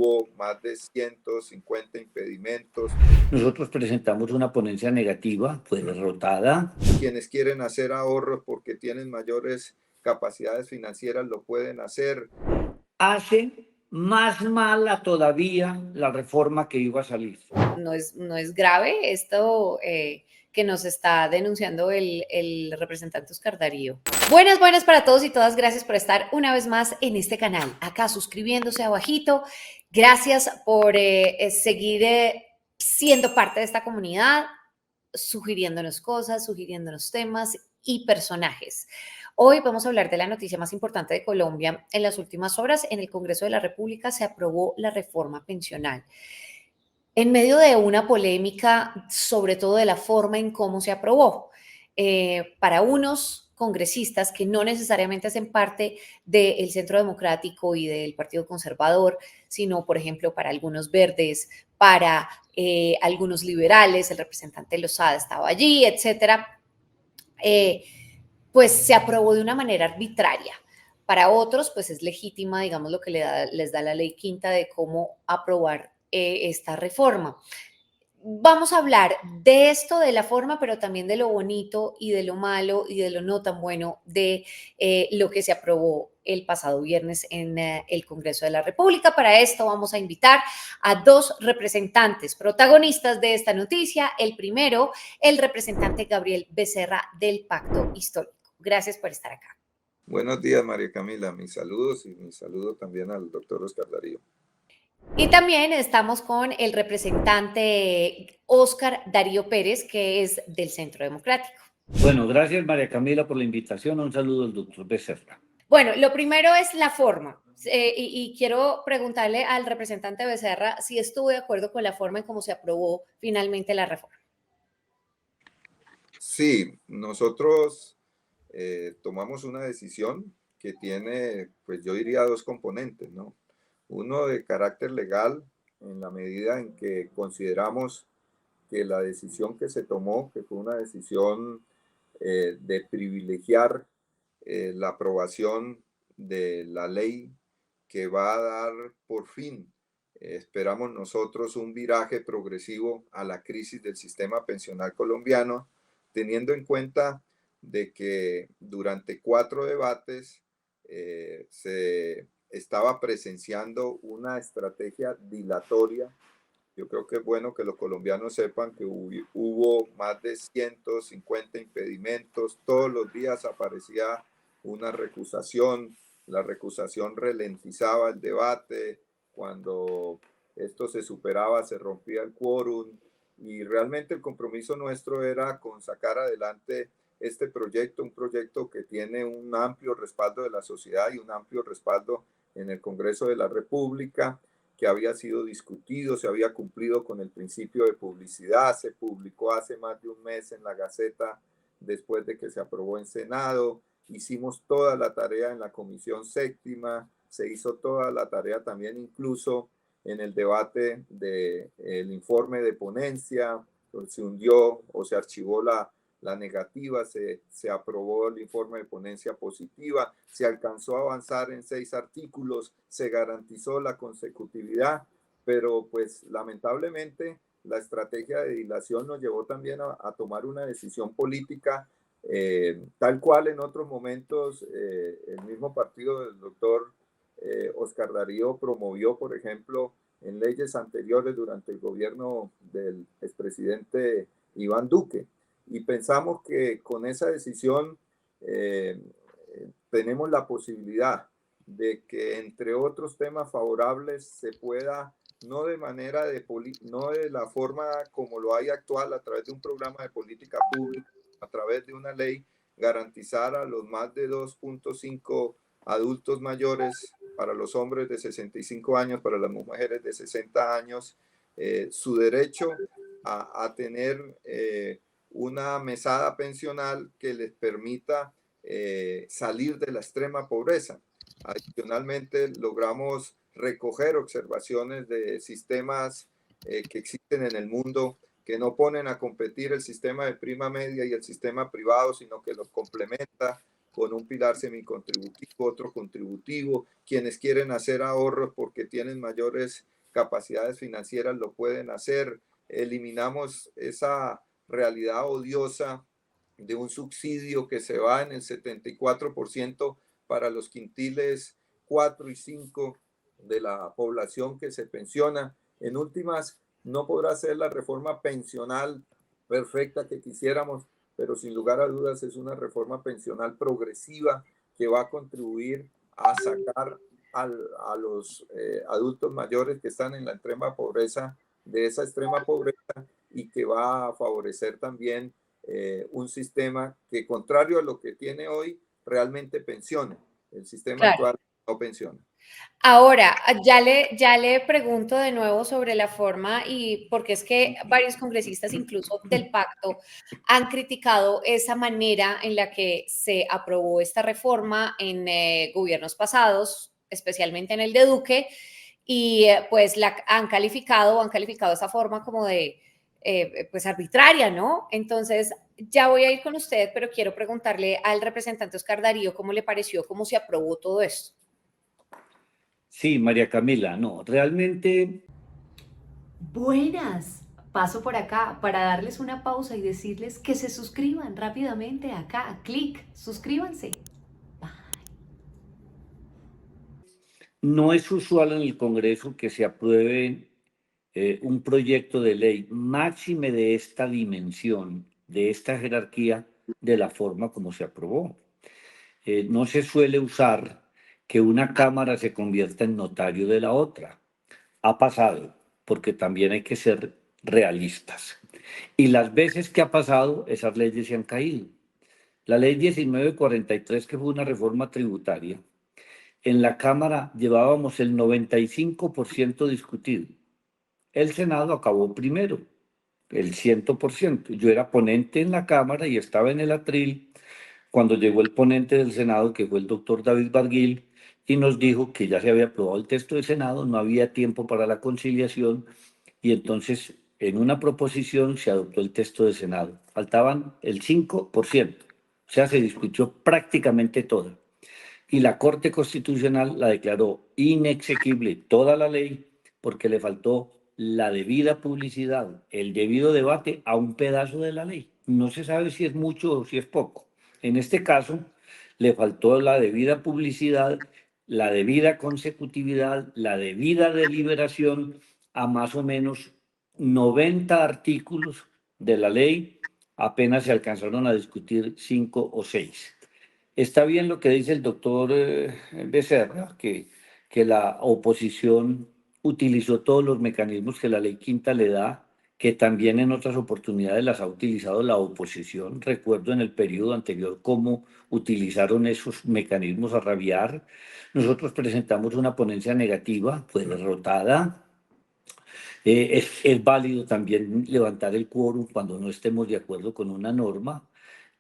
hubo más de 150 impedimentos. Nosotros presentamos una ponencia negativa, fue derrotada. Quienes quieren hacer ahorros porque tienen mayores capacidades financieras lo pueden hacer. Hace más mala todavía la reforma que iba a salir. No es grave esto que nos está denunciando el representante Oscar Darío. Buenas para todos y todas. Gracias por estar una vez más en este canal. Acá suscribiéndose abajito. Gracias por seguir siendo parte de esta comunidad, sugiriéndonos cosas, sugiriéndonos temas y personajes. Hoy vamos a hablar de la noticia más importante de Colombia. En las últimas horas, en el Congreso de la República se aprobó la reforma pensional. En medio de una polémica, sobre todo de la forma en cómo se aprobó, para unos congresistas que no necesariamente hacen parte del Centro Democrático y del Partido Conservador, sino, por ejemplo, para algunos verdes, para algunos liberales, el representante Lozada estaba allí, etcétera, pues se aprobó de una manera arbitraria. Para otros, pues es legítima, digamos, lo que les da la ley quinta de cómo aprobar esta reforma. Vamos a hablar de esto, de la forma, pero también de lo bonito y de lo malo y de lo no tan bueno de lo que se aprobó el pasado viernes en el Congreso de la República. Para esto vamos a invitar a dos representantes protagonistas de esta noticia. El primero, el representante Gabriel Becerra del Pacto Histórico. Gracias por estar acá. Buenos días, María Camila. Mis saludos y mi saludo también al doctor Oscar Darío. Y también estamos con el representante Oscar Darío Pérez, que es del Centro Democrático. Bueno, gracias María Camila por la invitación. Un saludo al doctor Becerra. Bueno, lo primero es la forma. Y quiero preguntarle al representante Becerra si estuvo de acuerdo con la forma en cómo se aprobó finalmente la reforma. Sí, nosotros tomamos una decisión que tiene, pues yo diría, dos componentes, ¿no? Uno de carácter legal, en la medida en que consideramos que la decisión que se tomó, que fue una decisión de privilegiar la aprobación de la ley que va a dar por fin, esperamos nosotros, un viraje progresivo a la crisis del sistema pensional colombiano, teniendo en cuenta de que durante 4 debates se estaba presenciando una estrategia dilatoria. Yo creo que es bueno que los colombianos sepan que hubo más de 150 impedimentos. Todos los días aparecía una recusación. La recusación ralentizaba el debate. Cuando esto se superaba, se rompía el quórum. Y realmente el compromiso nuestro era con sacar adelante este proyecto, un proyecto que tiene un amplio respaldo de la sociedad y un amplio respaldo en el Congreso de la República, que había sido discutido, se había cumplido con el principio de publicidad, se publicó hace más de un mes en la Gaceta después de que se aprobó en Senado, hicimos toda la tarea en la Comisión Séptima, se hizo toda la tarea también incluso en el debate del informe de ponencia, se hundió o se archivó la negativa, se aprobó el informe de ponencia positiva, se alcanzó a avanzar en 6 artículos, se garantizó la consecutividad, pero pues lamentablemente la estrategia de dilación nos llevó también a tomar una decisión política, tal cual en otros momentos el mismo partido del doctor Oscar Darío promovió, por ejemplo, en leyes anteriores durante el gobierno del expresidente Iván Duque. Y pensamos que con esa decisión tenemos la posibilidad de que, entre otros temas favorables, se pueda, no de manera no de la forma como lo hay actual, a través de un programa de política pública, a través de una ley, garantizar a los más de 2.5 adultos mayores, para los hombres de 65 años, para las mujeres de 60 años, su derecho a tener una mesada pensional que les permita salir de la extrema pobreza. Adicionalmente, logramos recoger observaciones de sistemas que existen en el mundo, que no ponen a competir el sistema de prima media y el sistema privado, sino que los complementa, con un pilar semicontributivo, otro contributivo. Quienes quieren hacer ahorros porque tienen mayores capacidades financieras lo pueden hacer. Eliminamos esa realidad odiosa de un subsidio que se va en el 74% para los quintiles 4 y 5 de la población que se pensiona. En últimas, no podrá ser la reforma pensional perfecta que quisiéramos, pero sin lugar a dudas es una reforma pensional progresiva que va a contribuir a sacar a los adultos mayores que están en la extrema pobreza de esa extrema pobreza y que va a favorecer también un sistema que, contrario a lo que tiene hoy, realmente pensione. El sistema Claro. actual no pensiona. Ahora, ya le pregunto de nuevo sobre la forma y porque es que varios congresistas, incluso del pacto, han criticado esa manera en la que se aprobó esta reforma en gobiernos pasados, especialmente en el de Duque, y pues han calificado esa forma como de pues arbitraria, ¿no? Entonces, ya voy a ir con usted, pero quiero preguntarle al representante Oscar Darío cómo le pareció, cómo se aprobó todo esto. Sí, María Camila, no, realmente Buenas. Paso por acá para darles una pausa y decirles que se suscriban rápidamente acá. Clic, suscríbanse. no es usual en el Congreso que se apruebe un proyecto de ley máxime de esta dimensión, de esta jerarquía, de la forma como se aprobó. No se suele usar que una Cámara se convierta en notario de la otra. Ha pasado, porque también hay que ser realistas. Y las veces que ha pasado, esas leyes se han caído. La ley 1943, que fue una reforma tributaria, en la Cámara llevábamos el 95% discutido. El Senado acabó primero, el 100%. Yo era ponente en la Cámara y estaba en el atril cuando llegó el ponente del Senado, que fue el doctor David Barguil, y nos dijo que ya se había aprobado el texto del Senado, no había tiempo para la conciliación, y entonces en una proposición se adoptó el texto del Senado. Faltaban el 5%, o sea, se discutió prácticamente toda. Y la Corte Constitucional la declaró inexequible toda la ley porque le faltó la debida publicidad, el debido debate a un pedazo de la ley. No se sabe si es mucho o si es poco. En este caso, le faltó la debida publicidad, la debida consecutividad, la debida deliberación a más o menos 90 artículos de la ley. Apenas se alcanzaron a discutir 5 o 6. Está bien lo que dice el doctor Becerra, que la oposición utilizó todos los mecanismos que la ley quinta le da, que también en otras oportunidades las ha utilizado la oposición. Recuerdo en el periodo anterior cómo utilizaron esos mecanismos a rabiar. Nosotros presentamos una ponencia negativa, fue derrotada. Es válido también levantar el quórum cuando no estemos de acuerdo con una norma.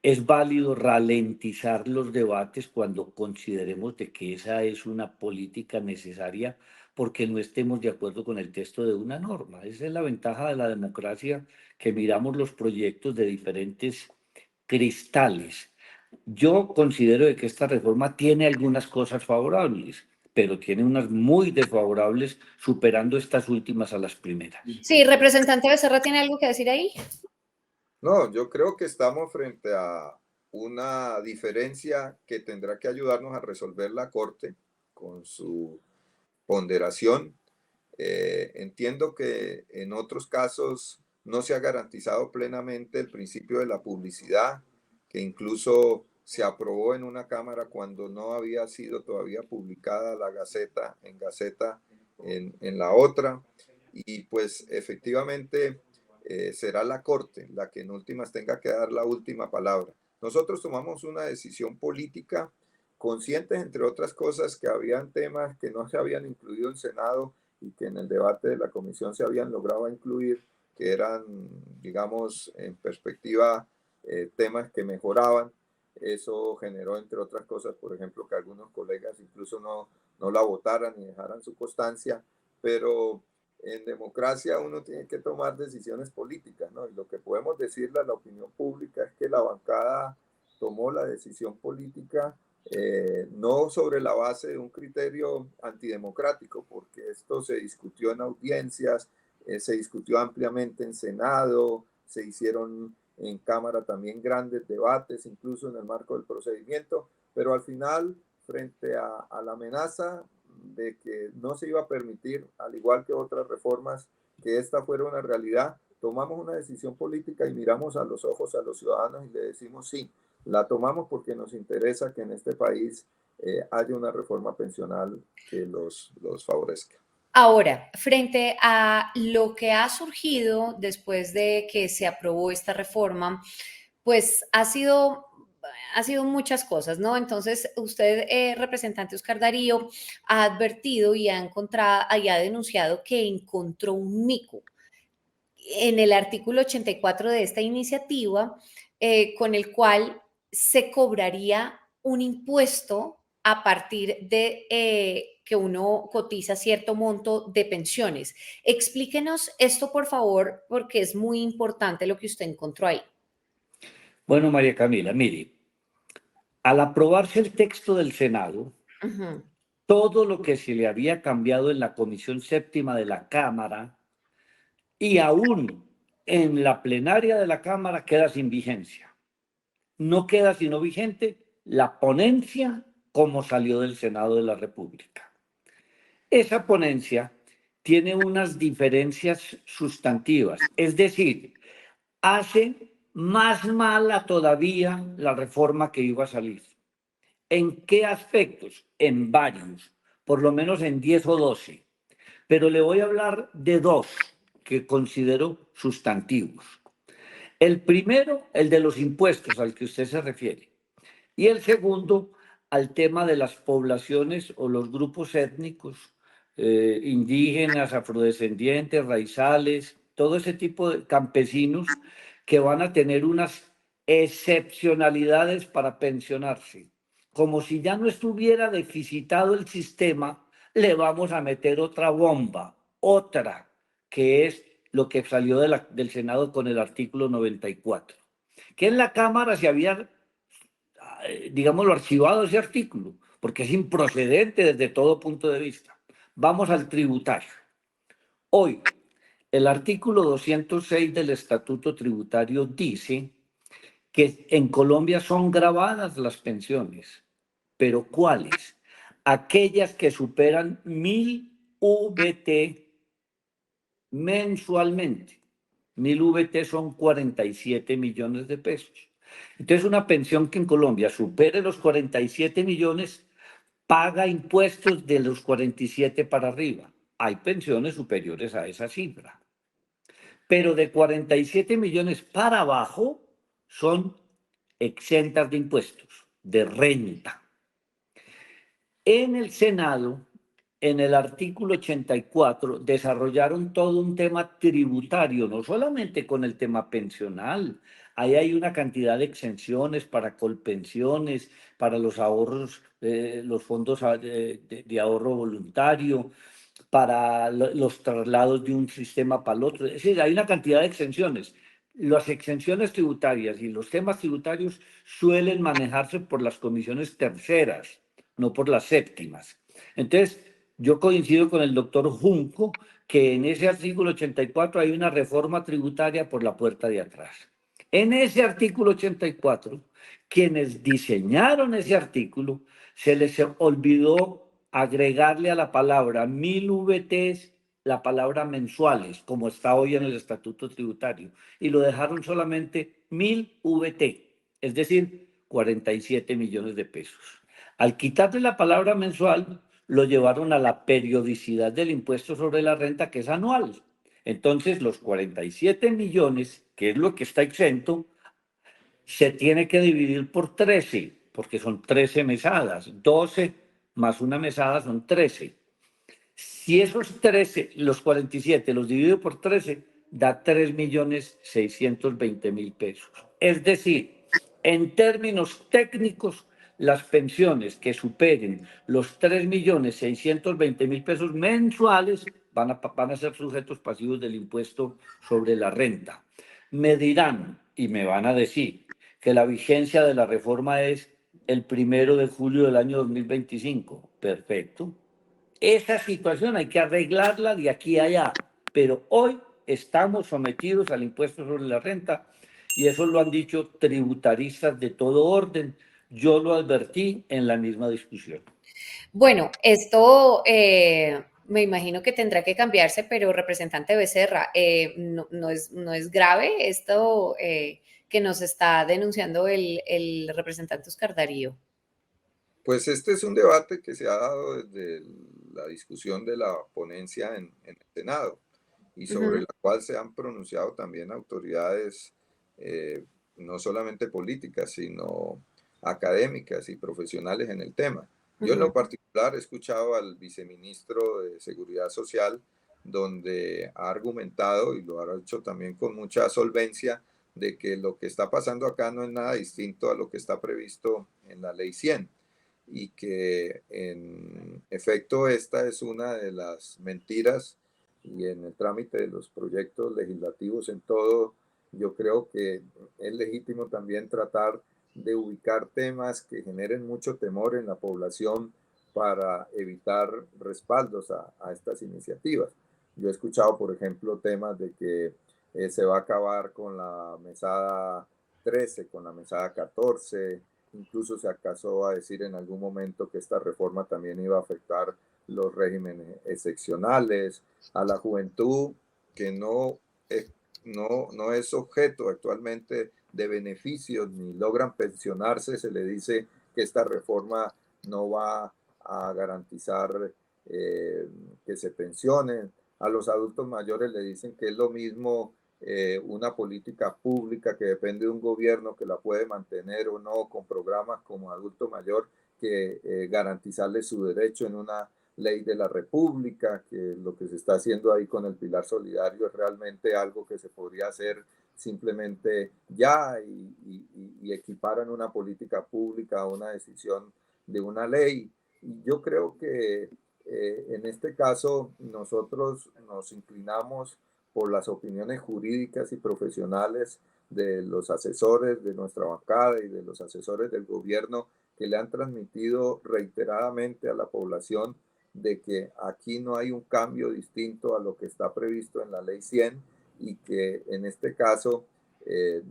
Es válido ralentizar los debates cuando consideremos de que esa es una política necesaria porque no estemos de acuerdo con el texto de una norma. Esa es la ventaja de la democracia, que miramos los proyectos de diferentes cristales. Yo considero de que esta reforma tiene algunas cosas favorables, pero tiene unas muy desfavorables, superando estas últimas a las primeras. Sí, representante Becerra, ¿tiene algo que decir ahí? No, yo creo que estamos frente a una diferencia que tendrá que ayudarnos a resolver la Corte con su ponderación. Entiendo que en otros casos no se ha garantizado plenamente el principio de la publicidad, que incluso se aprobó en una Cámara cuando no había sido todavía publicada la Gaceta en la otra. Y pues efectivamente será la Corte la que en últimas tenga que dar la última palabra. Nosotros tomamos una decisión política conscientes, entre otras cosas, que habían temas que no se habían incluido en Senado y que en el debate de la comisión se habían logrado incluir, que eran, digamos, en perspectiva, temas que mejoraban. Eso generó, entre otras cosas, por ejemplo, que algunos colegas incluso no la votaran y dejaran su constancia, pero en democracia uno tiene que tomar decisiones políticas, ¿no? Y lo que podemos decirle a la opinión pública es que la bancada tomó la decisión política no sobre la base de un criterio antidemocrático, porque esto se discutió en audiencias, se discutió ampliamente en Senado, se hicieron en Cámara también grandes debates, incluso en el marco del procedimiento, pero al final, frente a la amenaza de que no se iba a permitir, al igual que otras reformas, que esta fuera una realidad, tomamos una decisión política y miramos a los ojos a los ciudadanos y le decimos sí, la tomamos porque nos interesa que en este país haya una reforma pensional que los favorezca. Ahora, frente a lo que ha surgido después de que se aprobó esta reforma, pues ha sido muchas cosas, ¿no? Entonces, usted, representante Oscar Darío, ha advertido y ha encontrado y ha denunciado que encontró un mico en el artículo 84 de esta iniciativa, con el cual se cobraría un impuesto a partir de que uno cotiza cierto monto de pensiones. Explíquenos esto, por favor, porque es muy importante lo que usted encontró ahí. Bueno, María Camila, mire, al aprobarse el texto del Senado, todo lo que se le había cambiado en la Comisión Séptima de la Cámara y aún en la plenaria de la Cámara queda sin vigencia. No queda sino vigente la ponencia como salió del Senado de la República. Esa ponencia tiene unas diferencias sustantivas, es decir, hace más mala todavía la reforma que iba a salir. ¿En qué aspectos? En varios, por lo menos en 10 o 12. Pero le voy a hablar de dos que considero sustantivos. El primero, el de los impuestos al que usted se refiere. Y el segundo, al tema de las poblaciones o los grupos étnicos, indígenas, afrodescendientes, raizales, todo ese tipo de campesinos que van a tener unas excepcionalidades para pensionarse. Como si ya no estuviera deficitado el sistema, le vamos a meter otra bomba, otra, que es lo que salió del Senado con el artículo 94, que en la Cámara se había, digámoslo, archivado ese artículo, porque es improcedente desde todo punto de vista. Vamos al tributario. Hoy, el artículo 206 del Estatuto Tributario dice que en Colombia son gravadas las pensiones, pero ¿cuáles? Aquellas que superan 1000 VT mensualmente. 1000 VT son 47 millones de pesos. Entonces, una pensión que en Colombia supere los 47 millones paga impuestos de los 47 para arriba. Hay pensiones superiores a esa cifra. Pero de 47 millones para abajo son exentas de impuestos, de renta. En el Senado, en el artículo 84, desarrollaron todo un tema tributario, no solamente con el tema pensional. Ahí hay una cantidad de exenciones para colpensiones, para los ahorros, los fondos de ahorro voluntario, para los traslados de un sistema para el otro. Es decir, hay una cantidad de exenciones. Las exenciones tributarias y los temas tributarios suelen manejarse por las comisiones terceras, no por las séptimas. Entonces, yo coincido con el doctor Junco que en ese artículo 84 hay una reforma tributaria por la puerta de atrás. En ese artículo 84, quienes diseñaron ese artículo, se les olvidó agregarle a la palabra 1000 VTs la palabra mensuales, como está hoy en el Estatuto Tributario, y lo dejaron solamente 1000 VT, es decir, 47 millones de pesos. Al quitarle la palabra mensual, lo llevaron a la periodicidad del impuesto sobre la renta, que es anual. Entonces, los 47 millones, que es lo que está exento, se tiene que dividir por 13, porque son 13 mesadas. 12 más una mesada son 13. Si esos 13, los 47, los divido por 13, da 3.620.000 pesos. Es decir, en términos técnicos, las pensiones que superen los 3.620.000 pesos mensuales van a ser sujetos pasivos del impuesto sobre la renta. Me dirán y me van a decir que la vigencia de la reforma es el 1 de julio del año 2025. Perfecto. Esa situación hay que arreglarla de aquí a allá, pero hoy estamos sometidos al impuesto sobre la renta y eso lo han dicho tributaristas de todo orden. Yo lo advertí en la misma discusión. Bueno, esto me imagino que tendrá que cambiarse, pero representante Becerra, no es grave esto que nos está denunciando el representante Oscar Darío. Pues este es un debate que se ha dado desde la discusión de la ponencia en el Senado y sobre Ujú, la cual se han pronunciado también autoridades no solamente políticas, sino académicas y profesionales en el tema. Yo en ujú. lo particular he escuchado al viceministro de Seguridad Social, donde ha argumentado, y lo ha hecho también con mucha solvencia, de que lo que está pasando acá no es nada distinto a lo que está previsto en la Ley 100 y que en efecto esta es una de las mentiras y en el trámite de los proyectos legislativos en todo, yo creo que es legítimo también tratar de ubicar temas que generen mucho temor en la población para evitar respaldos a estas iniciativas. Yo he escuchado, por ejemplo, temas de que se va a acabar con la mesada 13, con la mesada 14, incluso se acaso a decir en algún momento que esta reforma también iba a afectar los regímenes excepcionales, a la juventud que no es objeto actualmente de beneficios ni logran pensionarse, se le dice que esta reforma no va a garantizar que se pensionen. A los adultos mayores le dicen que es lo mismo una política pública que depende de un gobierno que la puede mantener o no con programas como adulto mayor que garantizarle su derecho en una ley de la República, que lo que se está haciendo ahí con el pilar solidario es realmente algo que se podría hacer simplemente ya y equiparan una política pública a una decisión de una ley. Y yo creo que en este caso nosotros nos inclinamos por las opiniones jurídicas y profesionales de los asesores de nuestra bancada y de los asesores del gobierno que le han transmitido reiteradamente a la población de que aquí no hay un cambio distinto a lo que está previsto en la ley 100 y que en este caso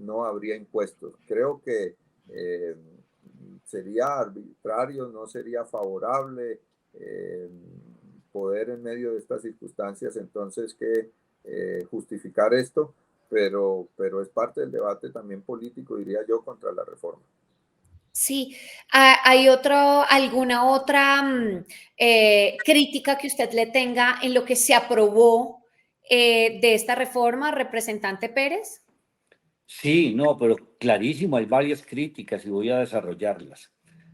no habría impuestos. Creo que eh, sería arbitrario, no sería favorable eh, poder en medio de estas circunstancias entonces que justificar esto, pero es parte del debate también político, diría yo, contra la reforma. Sí, ¿hay alguna otra crítica que usted le tenga en lo que se aprobó de esta reforma, representante Pérez? Sí, no, pero clarísimo, hay varias críticas y voy a desarrollarlas.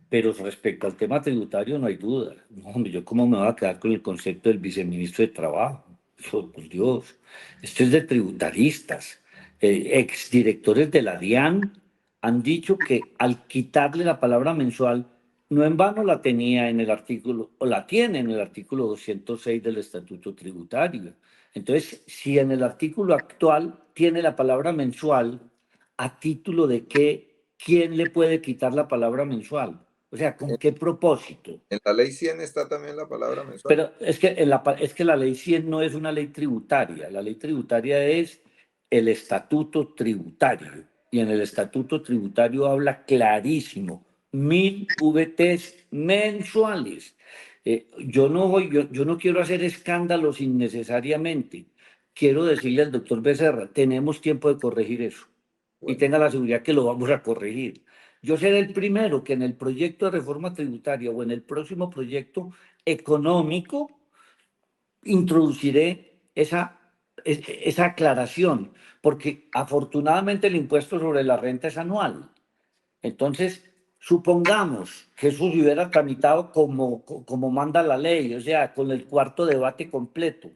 Pero respecto al tema tributario no hay duda. No, hombre, yo cómo me voy a quedar con el concepto del viceministro de Trabajo. Eso, por Dios, esto es de tributaristas. Exdirectores de la DIAN han dicho que al quitarle la palabra mensual, no en vano la tenía en el artículo, o la tiene en el artículo 206 del Estatuto Tributario. Entonces, si en el artículo actual tiene la palabra mensual, ¿a título de qué? ¿Quién le puede quitar la palabra mensual? O sea, ¿con qué propósito? En la ley 100 está también la palabra mensual. Pero es que la ley 100 no es una ley tributaria. La ley tributaria es el estatuto tributario. Y en el estatuto tributario habla clarísimo, 1000 VTs mensuales. Yo no quiero hacer escándalos innecesariamente. Quiero decirle al doctor Becerra, tenemos tiempo de corregir eso. Y Bueno, tenga la seguridad que lo vamos a corregir. Yo seré el primero que en el proyecto de reforma tributaria o en el próximo proyecto económico introduciré esa aclaración, porque afortunadamente el impuesto sobre la renta es anual. Entonces, supongamos que eso se hubiera tramitado como manda la ley, o sea, con el cuarto debate completo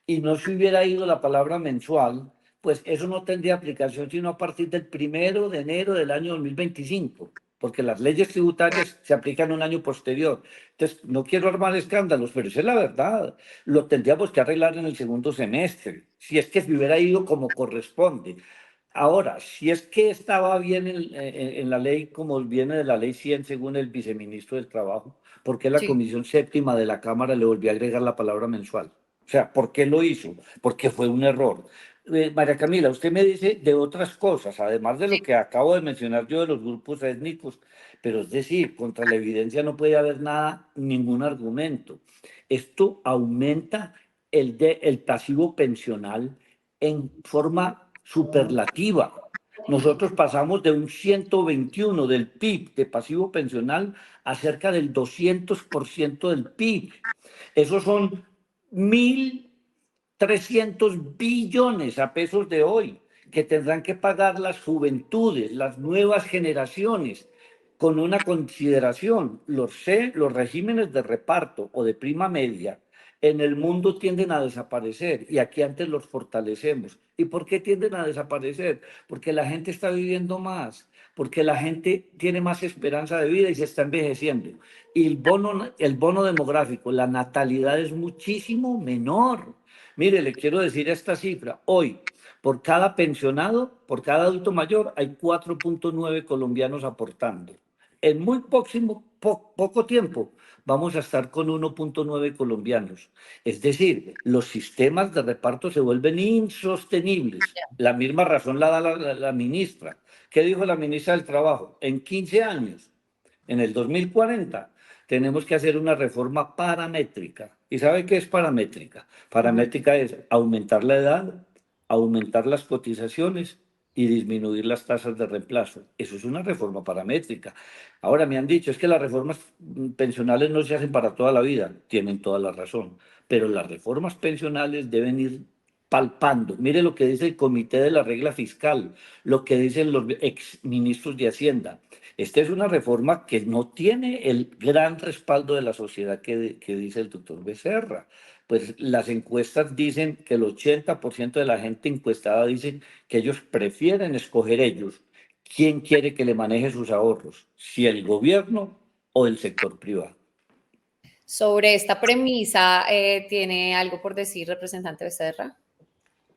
y no se hubiera ido la palabra mensual, pues eso no tendría aplicación sino a partir del 1 de enero del año 2025, porque las leyes tributarias se aplican un año posterior. Entonces, no quiero armar escándalos, pero esa es la verdad. Lo tendríamos que arreglar en el segundo semestre, si es que se hubiera ido como corresponde. Ahora, si es que estaba bien en la ley, como viene de la ley 100, según el viceministro del Trabajo, ¿por qué la Sí, Comisión Séptima de la Cámara le volvió a agregar la palabra mensual? O sea, ¿por qué lo hizo? Porque fue un error. María Camila, usted me dice de otras cosas, además de sí. lo que acabo de mencionar yo de los grupos étnicos, pero es decir, contra la evidencia no puede haber nada, ningún argumento. Esto aumenta el pasivo pensional en forma superlativa. Nosotros pasamos de un 121 del PIB de pasivo pensional a cerca del 200% del PIB. Esos son 1.300 billones a pesos de hoy que tendrán que pagar las juventudes, las nuevas generaciones, con una consideración. Los regímenes de reparto o de prima media en el mundo tienden a desaparecer y aquí antes los fortalecemos. ¿Y por qué tienden a desaparecer? Porque la gente está viviendo más, porque la gente tiene más esperanza de vida y se está envejeciendo. Y el bono demográfico, la natalidad es muchísimo menor. Mire, le quiero decir esta cifra. Hoy, por cada pensionado, por cada adulto mayor, hay 4,9 colombianos aportando. En muy poco tiempo vamos a estar con 1,9 colombianos. Es decir, los sistemas de reparto se vuelven insostenibles. La misma razón la da la ministra. ¿Qué dijo la ministra del Trabajo? En 15 años, en el 2040, tenemos que hacer una reforma paramétrica. ¿Y sabe qué es paramétrica? Ujú. Paramétrica es aumentar la edad, aumentar las cotizaciones y disminuir las tasas de reemplazo. Eso es una reforma paramétrica. Ahora me han dicho, es que las reformas pensionales no se hacen para toda la vida. Tienen toda la razón. Pero las reformas pensionales deben ir palpando. Mire lo que dice el Comité de la Regla Fiscal, lo que dicen los exministros de Hacienda. Esta es una reforma que no tiene el gran respaldo de la sociedad que dice el doctor Becerra. Pues las encuestas dicen que el 80% de la gente encuestada dicen que ellos prefieren escoger ellos quién quiere que le maneje sus ahorros, si el gobierno o el sector privado. Sobre esta premisa, ¿tiene algo por decir, representante Becerra?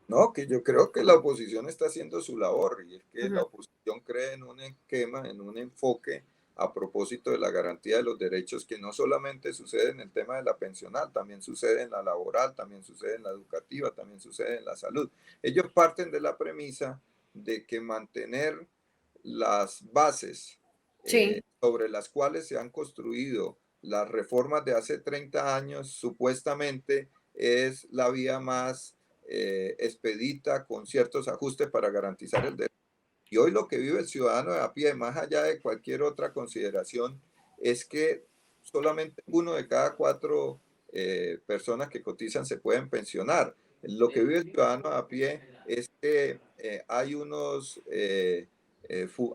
No, que yo creo que la oposición está haciendo su labor y es que la Ujú. oposición cree en un esquema, en un enfoque a propósito de la garantía de los derechos que no solamente sucede en el tema de la pensional, también sucede en la laboral, también sucede en la educativa, también sucede en la salud. Ellos parten de la premisa de que mantener las bases Sí. sobre las cuales se han construido las reformas de hace 30 años supuestamente es la vía más expedita con ciertos ajustes para garantizar el derecho. Y hoy lo que vive el ciudadano de a pie, más allá de cualquier otra consideración, es que solamente uno de cada cuatro personas que cotizan se pueden pensionar. Lo que vive el ciudadano de a pie es que hay unos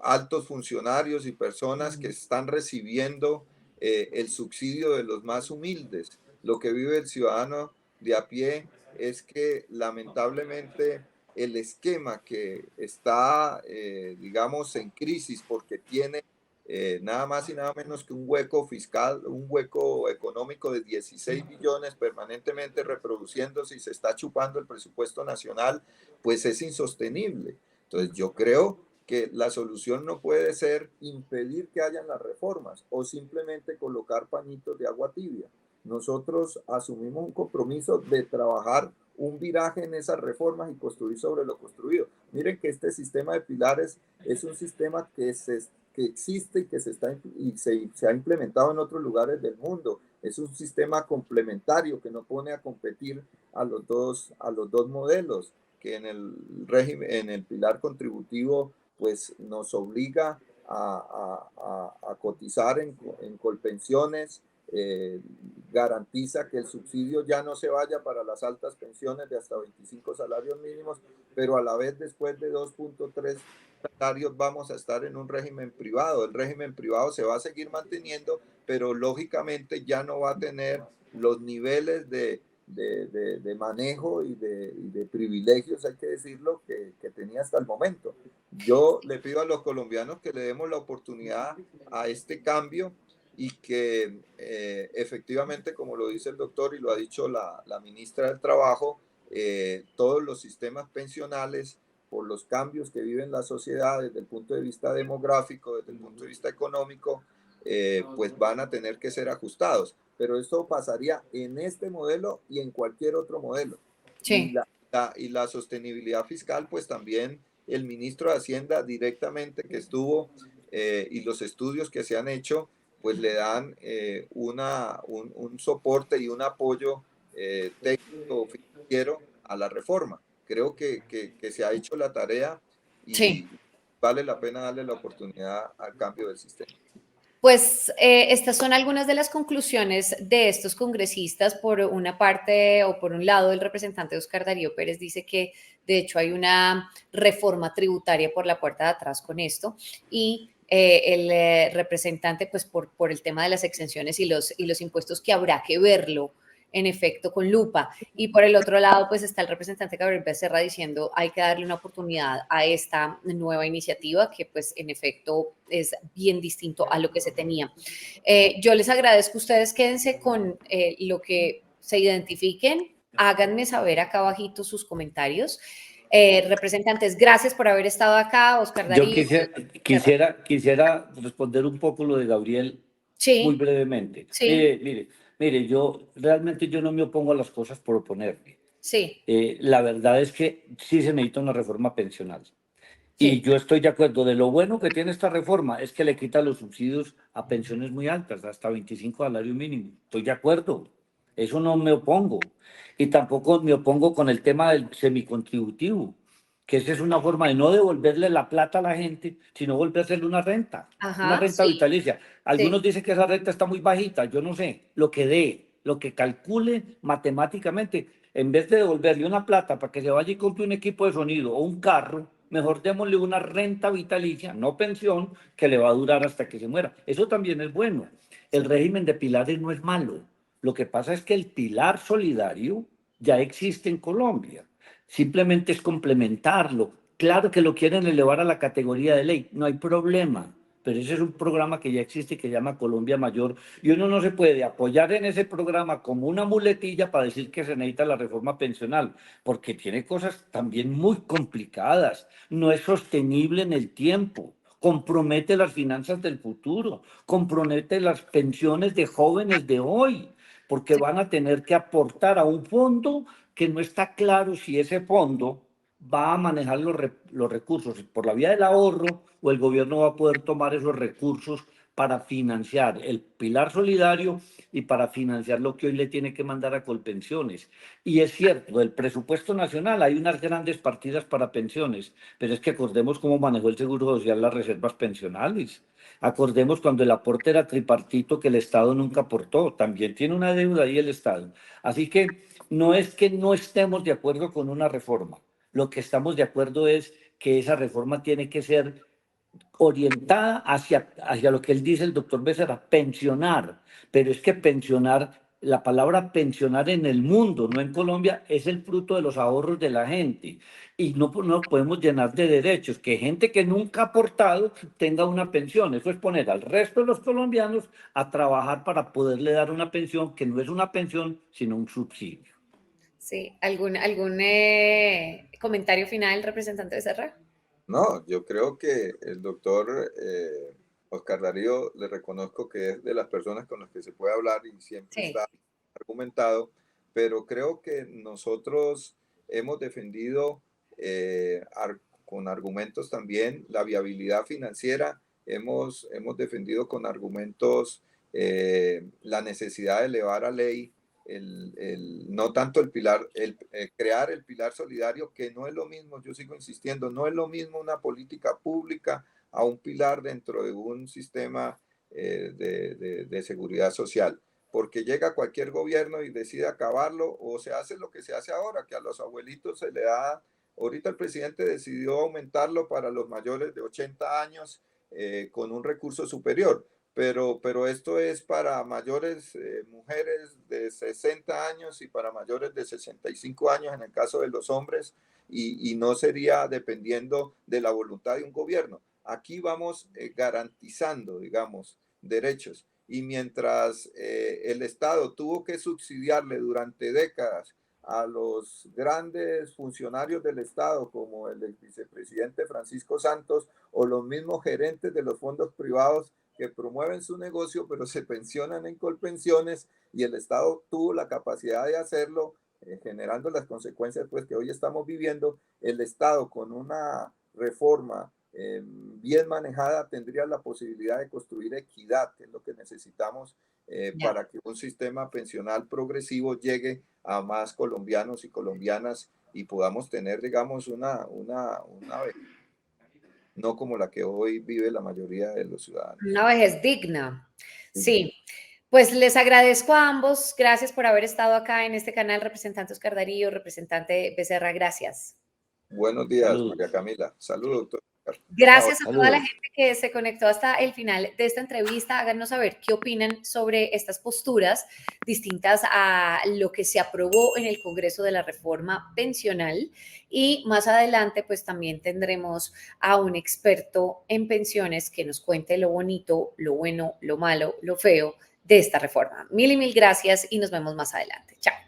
altos funcionarios y personas que están recibiendo el subsidio de los más humildes. Lo que vive el ciudadano de a pie es que lamentablemente el esquema que está, digamos, en crisis porque tiene nada más y nada menos que un hueco fiscal, un hueco económico de 16 billones permanentemente reproduciéndose y se está chupando el presupuesto nacional, pues es insostenible. Entonces yo creo que la solución no puede ser impedir que hayan las reformas o simplemente colocar pañitos de agua tibia. Nosotros asumimos un compromiso de trabajar un viraje en esas reformas y construir sobre lo construido. Miren que este sistema de pilares es un sistema que existe y que se ha implementado en otros lugares del mundo. Es un sistema complementario que no pone a competir a los dos modelos, que en el régimen, en el pilar contributivo, pues nos obliga a cotizar en colpensiones, garantiza que el subsidio ya no se vaya para las altas pensiones de hasta 25 salarios mínimos, pero a la vez después de 2,3 salarios vamos a estar en un régimen privado. El régimen privado se va a seguir manteniendo, pero lógicamente ya no va a tener los niveles de manejo y de privilegios, hay que decirlo, que tenía hasta el momento. Yo le pido a los colombianos que le demos la oportunidad a este cambio y que efectivamente, como lo dice el doctor y lo ha dicho la ministra del Trabajo, todos los sistemas pensionales por los cambios que viven las sociedades desde el punto de vista demográfico, desde el punto de vista económico, pues van a tener que ser ajustados. Pero esto pasaría en este modelo y en cualquier otro modelo. Sí. Y la sostenibilidad fiscal, pues también el ministro de Hacienda directamente que estuvo y los estudios que se han hecho, pues le dan un soporte y un apoyo técnico financiero a la reforma. Creo que se ha hecho la tarea y Sí. vale la pena darle la oportunidad al cambio del sistema. Pues estas son algunas de las conclusiones de estos congresistas. Por una parte o por un lado, el representante Oscar Darío Pérez dice que de hecho hay una reforma tributaria por la puerta de atrás con esto y el representante pues por el tema de las exenciones y los impuestos que habrá que verlo en efecto con lupa. Y por el otro lado, pues está el representante Gabriel Becerra diciendo hay que darle una oportunidad a esta nueva iniciativa que pues en efecto es bien distinto a lo que se tenía. Yo les agradezco, ustedes quédense con lo que se identifiquen, háganme saber acá abajito sus comentarios. Representantes, gracias por haber estado acá, Oscar Yo Darío. quisiera responder un poco lo de Gabriel muy Sí, brevemente. sí, Mire, yo realmente yo no me opongo a las cosas por oponerme. sí, La verdad es que sí se necesita una reforma pensional. Y sí, yo estoy de acuerdo. De lo bueno que tiene esta reforma es que le quita los subsidios a pensiones muy altas, hasta 25 salarios mínimos. Estoy de acuerdo. Eso no me opongo. Y tampoco me opongo con el tema del semicontributivo, que esa es una forma de no devolverle la plata a la gente, sino volvérsele una ajá, renta sí, vitalicia. Algunos sí, dicen que esa renta está muy bajita, yo no sé, lo que dé, lo que calcule matemáticamente, en vez de devolverle una plata para que se vaya y compre un equipo de sonido o un carro, mejor démosle una renta vitalicia, no pensión, que le va a durar hasta que se muera. Eso también es bueno. El régimen de pilares no es malo. Lo que pasa es que el pilar solidario ya existe en Colombia. Simplemente es complementarlo. Claro que lo quieren elevar a la categoría de ley, no hay problema, pero ese es un programa que ya existe que se llama Colombia Mayor y uno no se puede apoyar en ese programa como una muletilla para decir que se necesita la reforma pensional, porque tiene cosas también muy complicadas, no es sostenible en el tiempo, compromete las finanzas del futuro, compromete las pensiones de jóvenes de hoy, porque van a tener que aportar a un fondo que no está claro si ese fondo va a manejar los recursos por la vía del ahorro o el gobierno va a poder tomar esos recursos para financiar el pilar solidario y para financiar lo que hoy le tiene que mandar a Colpensiones. Y es cierto, del presupuesto nacional hay unas grandes partidas para pensiones, pero es que acordemos cómo manejó el Seguro Social las reservas pensionales. Acordemos cuando el aporte era tripartito que el Estado nunca aportó, también tiene una deuda ahí el Estado. Así que no estemos de acuerdo con una reforma. Lo que estamos de acuerdo es que esa reforma tiene que ser orientada hacia lo que él dice, el doctor Becerra, pensionar. Pero es que pensionar, la palabra pensionar en el mundo, no en Colombia, es el fruto de los ahorros de la gente. Y no podemos llenar de derechos que gente que nunca ha aportado tenga una pensión. Eso es poner al resto de los colombianos a trabajar para poderle dar una pensión que no es una pensión, sino un subsidio. sí. ¿Algún comentario final, representante Becerra? No, yo creo que el doctor Oscar Darío le reconozco que es de las personas con las que se puede hablar y siempre Sí, está argumentado, pero creo que nosotros hemos defendido con argumentos también la viabilidad financiera, hemos defendido con argumentos la necesidad de elevar a ley no tanto el pilar, crear el pilar solidario, que no es lo mismo, yo sigo insistiendo, no es lo mismo una política pública a un pilar dentro de un sistema de seguridad social, porque llega cualquier gobierno y decide acabarlo o se hace lo que se hace ahora, que a los abuelitos se le da, ahorita el presidente decidió aumentarlo para los mayores de 80 años con un recurso superior, pero esto es para mayores mujeres de 60 años y para mayores de 65 años en el caso de los hombres y no sería dependiendo de la voluntad de un gobierno. Aquí vamos garantizando, digamos, derechos y mientras el Estado tuvo que subsidiarle durante décadas a los grandes funcionarios del Estado, como el vicepresidente Francisco Santos, o los mismos gerentes de los fondos privados que promueven su negocio, pero se pensionan en Colpensiones, y el Estado tuvo la capacidad de hacerlo, generando las consecuencias pues, que hoy estamos viviendo. El Estado, con una reforma bien manejada, tendría la posibilidad de construir equidad, que es lo que necesitamos para que un sistema pensional progresivo llegue a más colombianos y colombianas y podamos tener, digamos, una vejez, no como la que hoy vive la mayoría de los ciudadanos. Una vejez digna. Sí. Pues les agradezco a ambos. Gracias por haber estado acá en este canal, representante Oscar Darío, representante Becerra. Gracias. Buenos días, Saludos. María Camila. Saludos, doctor. Gracias a toda la Saludos. gente que se conectó hasta el final de esta entrevista. Háganos saber qué opinan sobre estas posturas distintas a lo que se aprobó en el Congreso de la Reforma Pensional. Y más adelante, pues también tendremos a un experto en pensiones que nos cuente lo bonito, lo bueno, lo malo, lo feo de esta reforma. Mil y mil gracias y nos vemos más adelante. Chao.